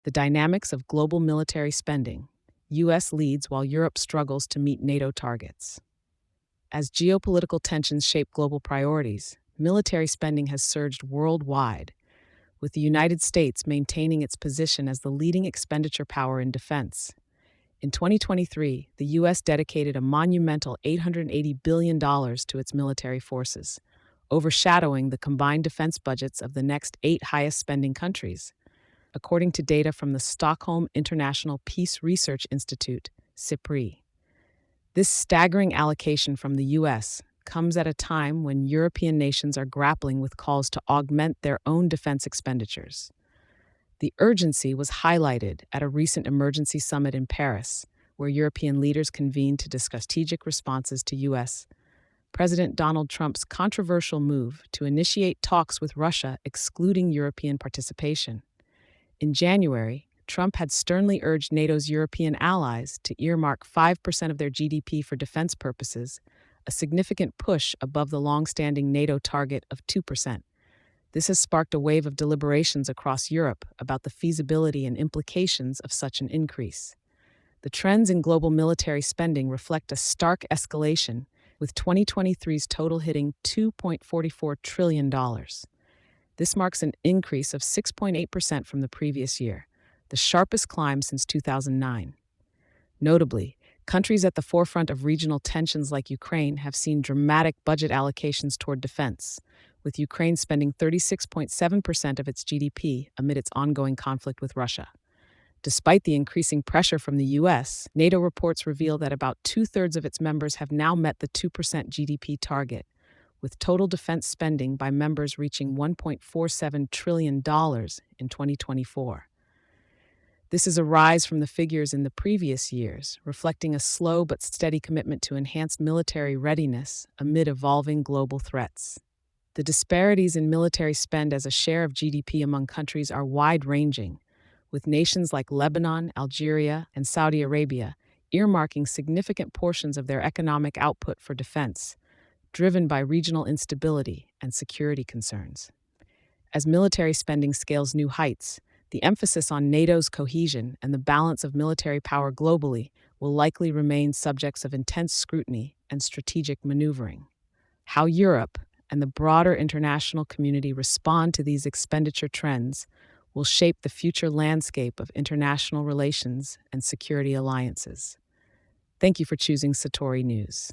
The dynamics of global military spending. U.S. leads while Europe struggles to meet NATO targets. As geopolitical tensions shape global priorities, military spending has surged worldwide, with the United States maintaining its position as the leading expenditure power in defense. In 2023, the U.S. dedicated a monumental $880 billion to its military forces, overshadowing the combined defense budgets of the next 8 highest spending countries. According to data from the Stockholm International Peace Research Institute, SIPRI. This staggering allocation from the U.S. comes at a time when European nations are grappling with calls to augment their own defense expenditures. The urgency was highlighted at a recent emergency summit in Paris, where European leaders convened to discuss strategic responses to U.S. President Donald Trump's controversial move to initiate talks with Russia excluding European participation. In January, Trump had sternly urged NATO's European allies to earmark 5% of their GDP for defense purposes, a significant push above the long-standing NATO target of 2%. This has sparked a wave of deliberations across Europe about the feasibility and implications of such an increase. The trends in global military spending reflect a stark escalation, with 2023's total hitting $2.44 trillion. This marks an increase of 6.8% from the previous year, the sharpest climb since 2009. Notably, countries at the forefront of regional tensions like Ukraine have seen dramatic budget allocations toward defense, with Ukraine spending 36.7% of its GDP amid its ongoing conflict with Russia. Despite the increasing pressure from the U.S., NATO reports reveal that about two-thirds of its members have now met the 2% GDP target, with total defense spending by members reaching $1.47 trillion in 2024. This is a rise from the figures in the previous years, reflecting a slow but steady commitment to enhanced military readiness amid evolving global threats. The disparities in military spend as a share of GDP among countries are wide-ranging, with nations like Lebanon, Algeria, and Saudi Arabia earmarking significant portions of their economic output for defense, driven by regional instability and security concerns. As military spending scales new heights, the emphasis on NATO's cohesion and the balance of military power globally will likely remain subjects of intense scrutiny and strategic maneuvering. How Europe and the broader international community respond to these expenditure trends will shape the future landscape of international relations and security alliances. Thank you for choosing Satori News.